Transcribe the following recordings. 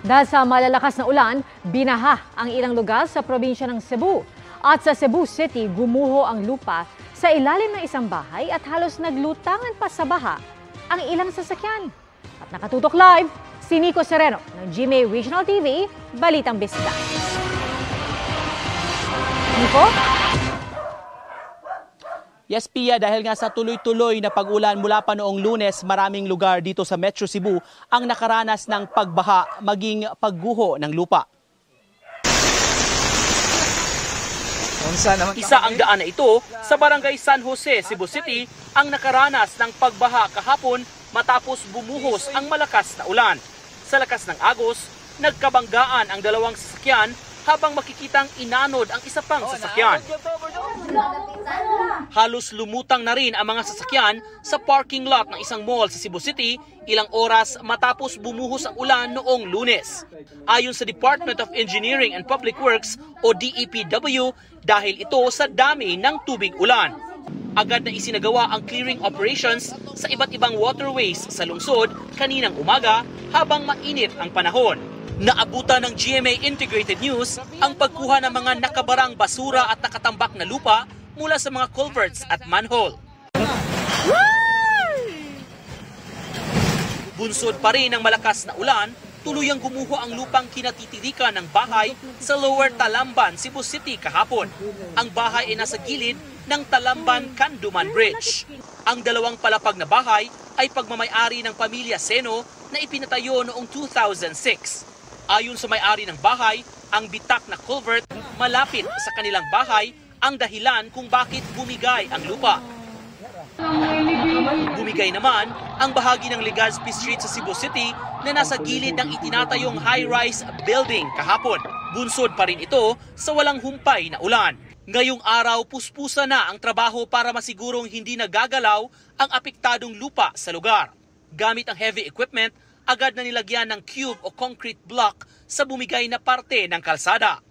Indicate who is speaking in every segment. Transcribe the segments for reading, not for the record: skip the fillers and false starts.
Speaker 1: Dahil sa malalakas na ulan, binaha ang ilang lugar sa probinsya ng Cebu. At sa Cebu City, gumuho ang lupa sa ilalim ng isang bahay at halos naglutangan pa sa baha ang ilang sasakyan. At nakatutok live, si Nico Sereno ng GMA Regional TV, Balitang Bisita. Nico?
Speaker 2: Yes, Pia, dahil nga sa tuloy-tuloy na pag-ulan mula pa noong Lunes, maraming lugar dito sa Metro Cebu ang nakaranas ng pagbaha maging pagguho ng lupa. Isa ang daan na ito sa Barangay San Jose, Cebu City ang nakaranas ng pagbaha kahapon matapos bumuhos ang malakas na ulan. Sa lakas ng agos, nagkabanggaan ang dalawang sasakyan habang makikitang inanod ang isa pang sasakyan. Halos lumutang na rin ang mga sasakyan sa parking lot ng isang mall sa Cebu City ilang oras matapos bumuhos ang ulan noong Lunes. Ayon sa Department of Engineering and Public Works o DEPW, dahil ito sa dami ng tubig ulan. Agad na isinagawa ang clearing operations sa iba't ibang waterways sa lungsod kaninang umaga habang mainit ang panahon. Naabutan ng GMA Integrated News ang pagkuha ng mga nakabarang basura at nakatambak na lupa mula sa mga culverts at manhole. Bunsod pa rin ng malakas na ulan, tuluyang gumuho ang lupang kinatitirikan ng bahay sa Lower Talamban, Cebu City kahapon. Ang bahay ay nasa gilid ng Talamban-Canduman Bridge. Ang dalawang palapag na bahay ay pagmamayari ng pamilya Seno na ipinatayo noong 2006. Ayon sa may-ari ng bahay, ang bitak na culvert malapit sa kanilang bahay ang dahilan kung bakit bumigay ang lupa. Bumigay naman ang bahagi ng Legazpi Street sa Cebu City na nasa gilid ng itinatayong high-rise building kahapon. Bunsod pa rin ito sa walang humpay na ulan. Ngayong araw, puspusa na ang trabaho para masigurong hindi nagagalaw ang apektadong lupa sa lugar. Gamit ang heavy equipment, agad na nilagyan ng cube o concrete block sa bumigay na parte ng kalsada.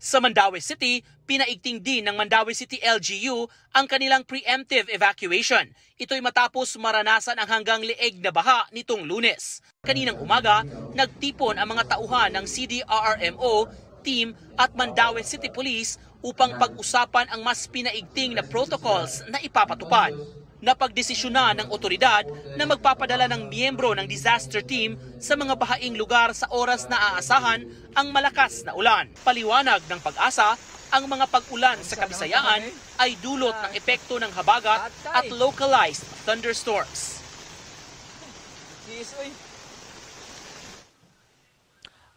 Speaker 2: Sa Mandaue City, pinaigting din ng Mandaue City LGU ang kanilang preemptive evacuation. Ito'y matapos maranasan ang hanggang leeg na baha nitong Lunes. Kaninang umaga, nagtipon ang mga tauhan ng CDRRMO, team at Mandaue City Police upang pag-usapan ang mas pinaigting na protocols na ipapatupad. Napagdesisyonan ng otoridad na magpapadala ng miyembro ng disaster team sa mga bahaing lugar sa oras na aasahan ang malakas na ulan. Paliwanag ng Pag-asa, ang mga pag-ulan sa Kabisayaan ay dulot ng epekto ng habagat at localized thunderstorms.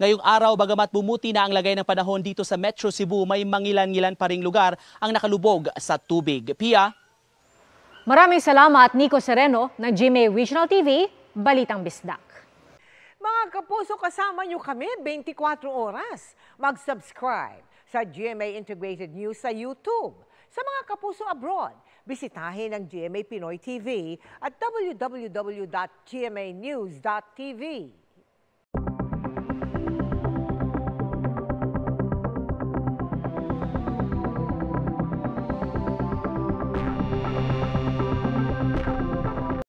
Speaker 2: Ngayong araw, bagamat bumuti na ang lagay ng panahon dito sa Metro Cebu, may mangilan-ngilan pa ring lugar ang nakalubog sa tubig. Pia?
Speaker 1: Maraming salamat, Nico Sereno ng GMA Regional TV, Balitang Bisdak.
Speaker 3: Mga kapuso, kasama nyo kami 24 oras. Mag-subscribe sa GMA Integrated News sa YouTube. Sa mga kapuso abroad, bisitahin ang GMA Pinoy TV at www.gmanews.tv.